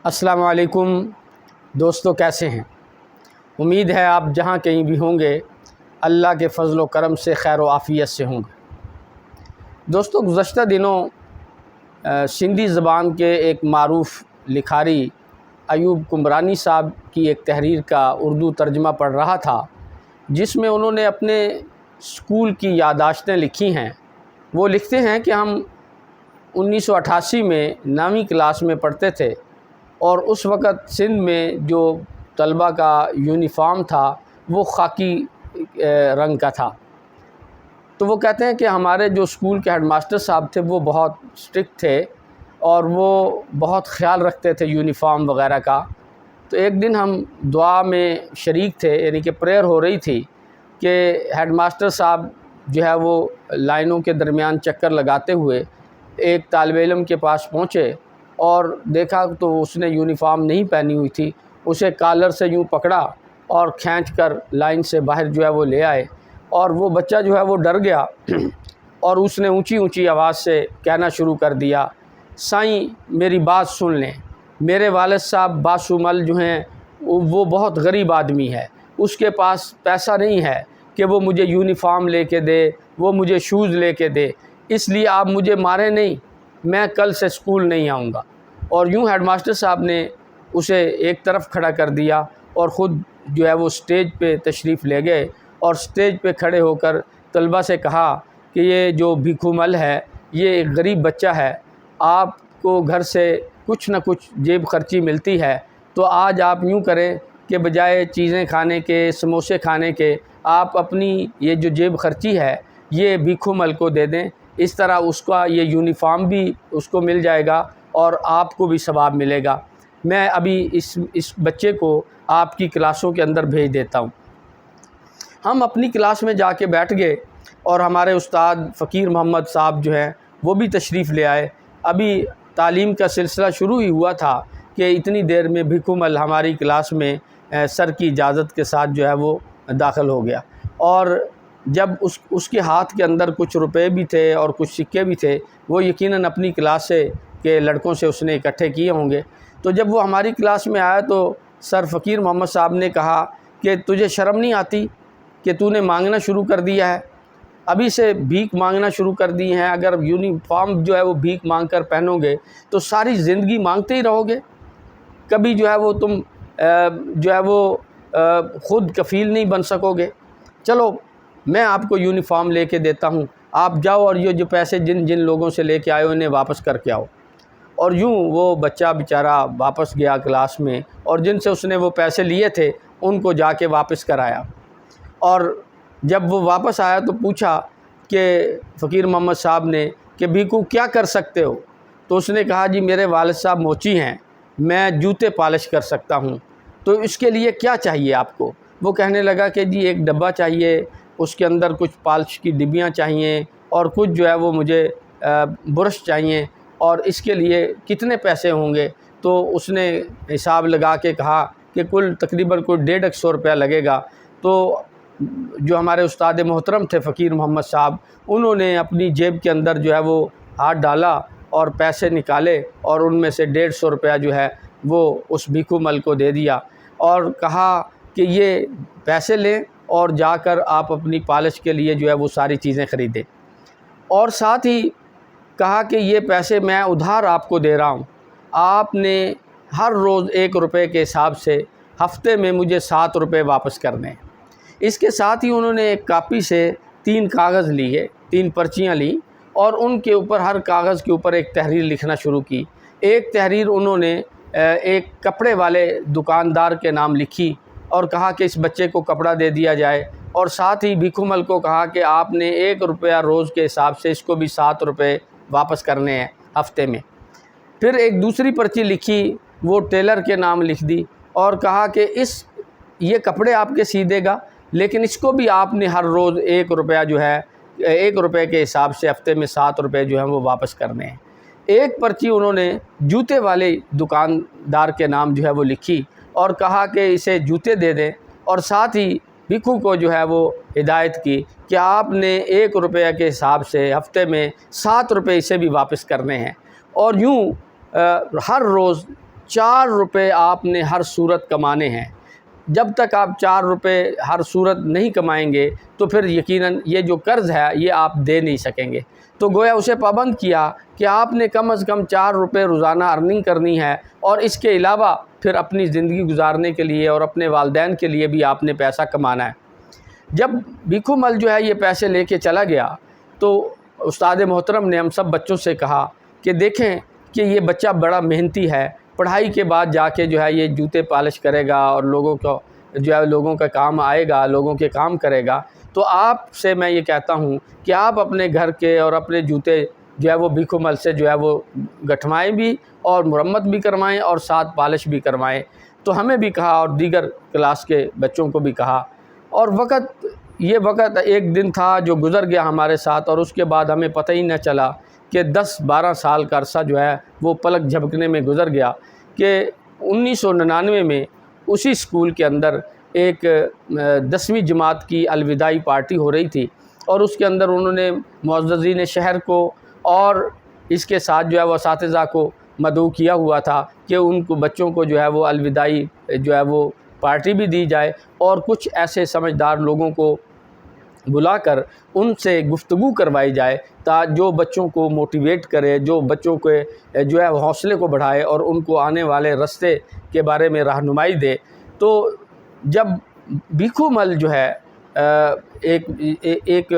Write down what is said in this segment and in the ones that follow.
السلام علیکم دوستو، کیسے ہیں؟ امید ہے آپ جہاں کہیں بھی ہوں گے اللہ کے فضل و کرم سے خیر و عافیت سے ہوں گے۔ دوستو، گزشتہ دنوں سندھی زبان کے ایک معروف لکھاری ایوب کمرانی صاحب کی ایک تحریر کا اردو ترجمہ پڑھ رہا تھا، جس میں انہوں نے اپنے اسکول کی یادداشتیں لکھی ہیں۔ وہ لکھتے ہیں کہ ہم 1988 میں 9ویں کلاس میں پڑھتے تھے اور اس وقت سندھ میں جو طلبہ کا یونیفارم تھا وہ خاکی رنگ کا تھا۔ تو وہ کہتے ہیں کہ ہمارے جو اسکول کے ہیڈ ماسٹر صاحب تھے وہ بہت اسٹرکٹ تھے اور وہ بہت خیال رکھتے تھے یونیفارم وغیرہ کا۔ تو ایک دن ہم دعا میں شریک تھے، یعنی کہ پریئر ہو رہی تھی کہ ہیڈ ماسٹر صاحب جو ہے وہ لائنوں کے درمیان چکر لگاتے ہوئے ایک طالب علم کے پاس پہنچے اور دیکھا تو اس نے یونیفارم نہیں پہنی ہوئی تھی۔ اسے کالر سے یوں پکڑا اور کھینچ کر لائن سے باہر جو ہے وہ لے آئے، اور وہ بچہ جو ہے وہ ڈر گیا اور اس نے اونچی اونچی آواز سے کہنا شروع کر دیا، سائیں میری بات سن لیں، میرے والد صاحب باشمل جو ہیں وہ بہت غریب آدمی ہے، اس کے پاس پیسہ نہیں ہے کہ وہ مجھے یونیفارم لے کے دے، وہ مجھے شوز لے کے دے، اس لیے آپ مجھے ماریں نہیں، میں کل سے اسکول نہیں آؤں گا۔ اور یوں ہیڈ ماسٹر صاحب نے اسے ایک طرف کھڑا کر دیا اور خود جو ہے وہ اسٹیج پہ تشریف لے گئے اور اسٹیج پہ کھڑے ہو کر طلبہ سے کہا کہ یہ جو بھیکھو مل ہے یہ ایک غریب بچہ ہے، آپ کو گھر سے کچھ نہ کچھ جیب خرچی ملتی ہے، تو آج آپ یوں کریں کہ بجائے چیزیں کھانے کے، سموسے کھانے کے، آپ اپنی یہ جو جیب خرچی ہے یہ بھیکھو مل کو دے دیں، اس طرح اس کا یہ یونیفارم بھی اس کو مل جائے گا اور آپ کو بھی ثواب ملے گا۔ میں ابھی اس بچے کو آپ کی کلاسوں کے اندر بھیج دیتا ہوں۔ ہم اپنی کلاس میں جا کے بیٹھ گئے اور ہمارے استاد فقیر محمد صاحب جو ہیں وہ بھی تشریف لے آئے۔ ابھی تعلیم کا سلسلہ شروع ہی ہوا تھا کہ اتنی دیر میں بھیکھو مل ہماری کلاس میں سر کی اجازت کے ساتھ جو ہے وہ داخل ہو گیا، اور جب اس کے ہاتھ کے اندر کچھ روپے بھی تھے اور کچھ سکے بھی تھے، وہ یقیناً اپنی کلاس سے کے لڑکوں سے اس نے اکٹھے کیے ہوں گے۔ تو جب وہ ہماری کلاس میں آیا تو سر فقیر محمد صاحب نے کہا کہ تجھے شرم نہیں آتی کہ تو نے مانگنا شروع کر دیا ہے، ابھی سے بھیک مانگنا شروع کر دی ہیں، اگر یونیفارم جو ہے وہ بھیک مانگ کر پہنو گے تو ساری زندگی مانگتے ہی رہو گے، کبھی جو ہے وہ تم جو ہے وہ خود کفیل نہیں بن سکو گے۔ چلو میں آپ کو یونیفارم لے کے دیتا ہوں، آپ جاؤ اور یہ جو پیسے جن لوگوں سے لے کے آئے انہیں واپس کر کے آؤ۔ اور یوں وہ بچہ بیچارہ واپس گیا کلاس میں، اور جن سے اس نے وہ پیسے لیے تھے ان کو جا کے واپس کرایا۔ اور جب وہ واپس آیا تو پوچھا کہ فقیر محمد صاحب نے کہ بھیکو کیا کر سکتے ہو؟ تو اس نے کہا جی میرے والد صاحب موچی ہیں، میں جوتے پالش کر سکتا ہوں، تو اس کے لیے کیا چاہیے آپ کو؟ وہ کہنے لگا کہ جی ایک ڈبہ چاہیے، اس کے اندر کچھ پالش کی ڈبیاں چاہیے اور کچھ جو ہے وہ مجھے برش چاہیے، اور اس کے لیے کتنے پیسے ہوں گے؟ تو اس نے حساب لگا کے کہا کہ کل تقریباً کوئی 150 روپیہ لگے گا۔ تو جو ہمارے استاد محترم تھے فقیر محمد صاحب، انہوں نے اپنی جیب کے اندر جو ہے وہ ہاتھ ڈالا اور پیسے نکالے اور ان میں سے 150 روپیہ جو ہے وہ اس بھیکھو مل کو دے دیا اور کہا کہ یہ پیسے لیں اور جا کر آپ اپنی پالش کے لیے جو ہے وہ ساری چیزیں خریدیں، اور ساتھ ہی کہا کہ یہ پیسے میں ادھار آپ کو دے رہا ہوں، آپ نے ہر روز 1 روپے کے حساب سے ہفتے میں مجھے 7 روپے واپس کرنے ہیں۔ اس کے ساتھ ہی انہوں نے ایک کاپی سے 3 کاغذ لیے، 3 پرچیاں لیں اور ان کے اوپر ہر کاغذ کے اوپر ایک تحریر لکھنا شروع کی۔ ایک تحریر انہوں نے ایک کپڑے والے دکاندار کے نام لکھی اور کہا کہ اس بچے کو کپڑا دے دیا جائے، اور ساتھ ہی بھیکھو مل کو کہا کہ آپ نے 1 روپیہ روز کے حساب سے اس کو بھی 7 روپے واپس کرنے ہیں ہفتے میں۔ پھر ایک دوسری پرچی لکھی، وہ ٹیلر کے نام لکھ دی اور کہا کہ یہ کپڑے آپ کے سی دے گا، لیکن اس کو بھی آپ نے ہر روز 1 روپیہ جو ہے 1 روپے کے حساب سے ہفتے میں 7 روپے جو ہیں وہ واپس کرنے ہیں۔ ایک پرچی انہوں نے جوتے والے دکاندار کے نام جو ہے وہ لکھی اور کہا کہ اسے جوتے دے دیں، اور ساتھ ہی بھیکھو کو جو ہے وہ ہدایت کی کہ آپ نے 1 روپیہ کے حساب سے ہفتے میں 7 روپے اسے بھی واپس کرنے ہیں، اور یوں ہر روز 4 روپے آپ نے ہر صورت کمانے ہیں۔ جب تک آپ 4 روپے ہر صورت نہیں کمائیں گے تو پھر یقیناً یہ جو قرض ہے یہ آپ دے نہیں سکیں گے۔ تو گویا اسے پابند کیا کہ آپ نے کم از کم 4 روپے روزانہ ارننگ کرنی ہے، اور اس کے علاوہ پھر اپنی زندگی گزارنے کے لیے اور اپنے والدین کے لیے بھی آپ نے پیسہ کمانا ہے۔ جب بھیکھو مل جو ہے یہ پیسے لے کے چلا گیا تو استاد محترم نے ہم سب بچوں سے کہا کہ دیکھیں کہ یہ بچہ بڑا محنتی ہے، پڑھائی کے بعد جا کے جو ہے یہ جوتے پالش کرے گا اور لوگوں کو جو ہے لوگوں کا کام آئے گا، لوگوں کے کام کرے گا۔ تو آپ سے میں یہ کہتا ہوں کہ آپ اپنے گھر کے اور اپنے جوتے جو ہے وہ بھیکھو مل سے جو ہے وہ گٹھوائیں بھی اور مرمت بھی کروائیں اور ساتھ پالش بھی کروائیں۔ تو ہمیں بھی کہا اور دیگر کلاس کے بچوں کو بھی کہا، اور یہ وقت ایک دن تھا جو گزر گیا ہمارے ساتھ، اور اس کے بعد ہمیں پتہ ہی نہ چلا کہ 10-12 سال کا عرصہ جو ہے وہ پلک جھپکنے میں گزر گیا کہ 1999 میں اسی اسکول کے اندر ایک 10ویں جماعت کی الوداعی پارٹی ہو رہی تھی، اور اس کے اندر انہوں نے معززین شہر کو اور اس کے ساتھ جو ہے وہ اساتذہ کو مدعو کیا ہوا تھا کہ ان کو بچوں کو جو ہے وہ الوداعی جو ہے وہ پارٹی بھی دی جائے، اور کچھ ایسے سمجھدار لوگوں کو بلا کر ان سے گفتگو کروائی جائے جو بچوں کو موٹیویٹ کرے، جو بچوں کے جو ہے حوصلے کو بڑھائے اور ان کو آنے والے رستے کے بارے میں رہنمائی دے۔ تو جب بھیکھو مل جو ہے ایک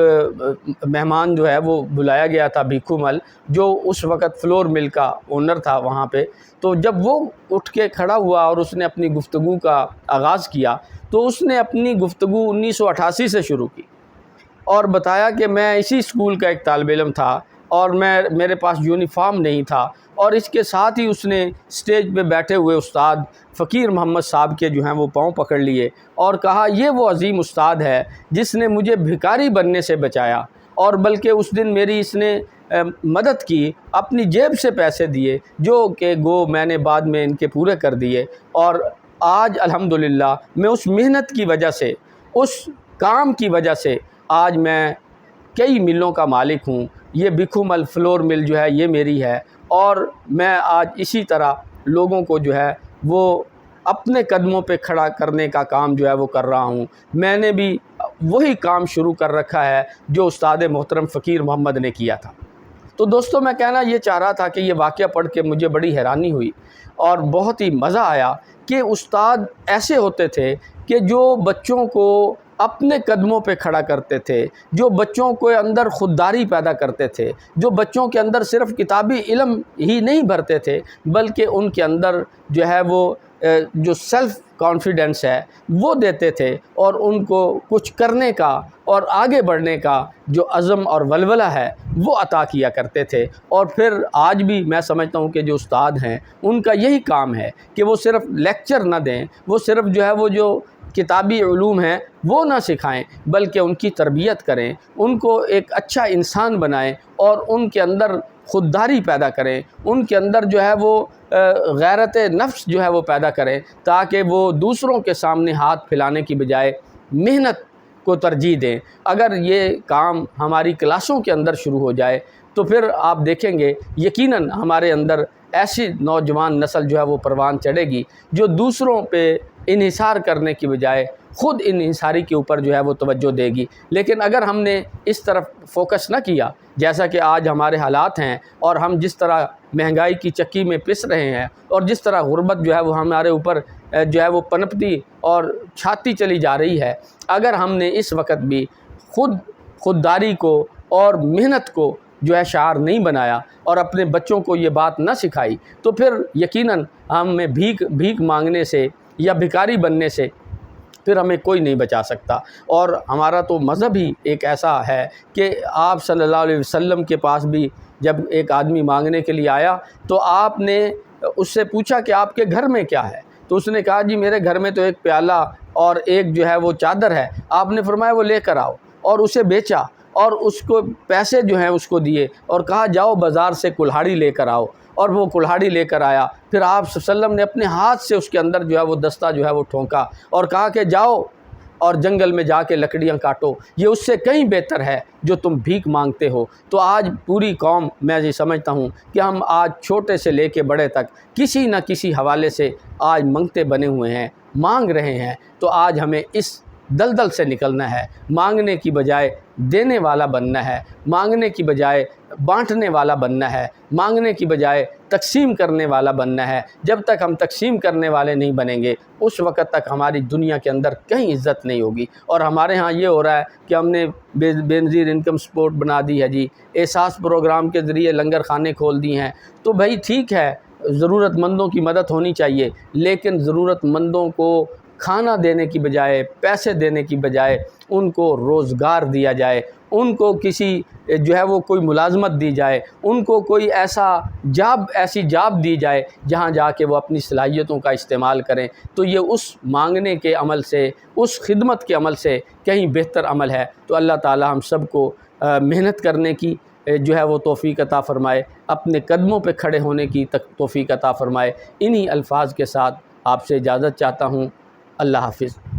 مہمان جو ہے وہ بلایا گیا تھا، بھیکھو مل جو اس وقت فلور مل کا اونر تھا وہاں پہ، تو جب وہ اٹھ کے کھڑا ہوا اور اس نے اپنی گفتگو کا آغاز کیا تو اس نے اپنی گفتگو 1988 سے شروع کی اور بتایا کہ میں اسی اسکول کا ایک طالب علم تھا اور میرے پاس یونیفارم نہیں تھا، اور اس کے ساتھ ہی اس نے اسٹیج پہ بیٹھے ہوئے استاد فقیر محمد صاحب کے جو ہیں وہ پاؤں پکڑ لیے اور کہا یہ وہ عظیم استاد ہے جس نے مجھے بھکاری بننے سے بچایا، اور بلکہ اس دن میری اس نے مدد کی، اپنی جیب سے پیسے دیے جو کہ میں نے بعد میں ان کے پورے کر دیے، اور آج الحمدللہ میں اس محنت کی وجہ سے، اس کام کی وجہ سے آج میں کئی ملوں کا مالک ہوں۔ یہ بھیکھو مل فلور مل جو ہے یہ میری ہے، اور میں آج اسی طرح لوگوں کو جو ہے وہ اپنے قدموں پہ کھڑا کرنے کا کام جو ہے وہ کر رہا ہوں۔ میں نے بھی وہی کام شروع کر رکھا ہے جو استاد محترم فقیر محمد نے کیا تھا۔ تو دوستو میں کہنا یہ چاہ رہا تھا کہ یہ واقعہ پڑھ کے مجھے بڑی حیرانی ہوئی اور بہت ہی مزہ آیا کہ استاد ایسے ہوتے تھے کہ جو بچوں کو اپنے قدموں پہ کھڑا کرتے تھے، جو بچوں کے اندر خودداری پیدا کرتے تھے، جو بچوں کے اندر صرف کتابی علم ہی نہیں بھرتے تھے بلکہ ان کے اندر جو ہے وہ جو سیلف کانفیڈنس ہے وہ دیتے تھے، اور ان کو کچھ کرنے کا اور آگے بڑھنے کا جو عزم اور ولولہ ہے وہ عطا کیا کرتے تھے۔ اور پھر آج بھی میں سمجھتا ہوں کہ جو استاد ہیں ان کا یہی کام ہے کہ وہ صرف لیکچر نہ دیں، وہ صرف جو ہے وہ جو کتابی علوم ہیں وہ نہ سکھائیں بلکہ ان کی تربیت کریں، ان کو ایک اچھا انسان بنائیں اور ان کے اندر خودداری پیدا کریں، ان کے اندر جو ہے وہ غیرت نفس جو ہے وہ پیدا کریں، تاکہ وہ دوسروں کے سامنے ہاتھ پھیلانے کی بجائے محنت کو ترجیح دیں۔ اگر یہ کام ہماری کلاسوں کے اندر شروع ہو جائے تو پھر آپ دیکھیں گے یقیناً ہمارے اندر ایسی نوجوان نسل جو ہے وہ پروان چڑھے گی جو دوسروں پہ انحصار کرنے کی بجائے خود انحصاری کے اوپر جو ہے وہ توجہ دے گی۔ لیکن اگر ہم نے اس طرف فوکس نہ کیا جیسا کہ آج ہمارے حالات ہیں، اور ہم جس طرح مہنگائی کی چکی میں پس رہے ہیں اور جس طرح غربت جو ہے وہ ہمارے اوپر جو ہے وہ پنپتی اور چھاتی چلی جا رہی ہے، اگر ہم نے اس وقت بھی خودداری کو اور محنت کو جو ہے شعار نہیں بنایا اور اپنے بچوں کو یہ بات نہ سکھائی تو پھر یقیناً ہمیں بھیک مانگنے سے یا بھکاری بننے سے پھر ہمیں کوئی نہیں بچا سکتا۔ اور ہمارا تو مذہب ہی ایک ایسا ہے کہ آپ صلی اللہ علیہ وسلم کے پاس بھی جب ایک آدمی مانگنے کے لیے آیا تو آپ نے اس سے پوچھا کہ آپ کے گھر میں کیا ہے، تو اس نے کہا جی میرے گھر میں تو ایک پیالہ اور ایک جو ہے وہ چادر ہے۔ آپ نے فرمایا وہ لے کر آؤ، اور اسے بیچا اور اس کو پیسے جو ہیں اس کو دیے اور کہا جاؤ بازار سے کلہاڑی لے کر آؤ، اور وہ کلہاڑی لے کر آیا۔ پھر آپ صلی اللہ علیہ وسلم نے اپنے ہاتھ سے اس کے اندر جو ہے وہ دستہ جو ہے وہ ٹھونکا اور کہا کہ جاؤ اور جنگل میں جا کے لکڑیاں کاٹو، یہ اس سے کہیں بہتر ہے جو تم بھیک مانگتے ہو۔ تو آج پوری قوم، میں یہ سمجھتا ہوں کہ ہم آج چھوٹے سے لے کے بڑے تک کسی نہ کسی حوالے سے آج منگتے بنے ہوئے ہیں، مانگ رہے ہیں۔ تو آج ہمیں اس دلدل سے نکلنا ہے، مانگنے کی بجائے دینے والا بننا ہے، مانگنے کی بجائے بانٹنے والا بننا ہے، مانگنے کی بجائے تقسیم کرنے والا بننا ہے۔ جب تک ہم تقسیم کرنے والے نہیں بنیں گے اس وقت تک ہماری دنیا کے اندر کہیں عزت نہیں ہوگی۔ اور ہمارے ہاں یہ ہو رہا ہے کہ ہم نے بے نظیر انکم سپورٹ بنا دی ہے جی، احساس پروگرام کے ذریعے لنگر خانے کھول دی ہیں۔ تو بھائی ٹھیک ہے، ضرورت مندوں کی مدد ہونی چاہیے، لیکن ضرورت مندوں کو کھانا دینے کی بجائے، پیسے دینے کی بجائے ان کو روزگار دیا جائے، ان کو کسی جو ہے وہ کوئی ملازمت دی جائے، ان کو کوئی ایسی جاب دی جائے جہاں جا کے وہ اپنی صلاحیتوں کا استعمال کریں۔ تو یہ اس مانگنے کے عمل سے، اس خدمت کے عمل سے کہیں بہتر عمل ہے۔ تو اللہ تعالی ہم سب کو محنت کرنے کی جو ہے وہ توفیق عطا فرمائے، اپنے قدموں پہ کھڑے ہونے کی توفیق عطا فرمائے۔ انہی الفاظ کے ساتھ آپ سے اجازت چاہتا ہوں۔ اللہ حافظ۔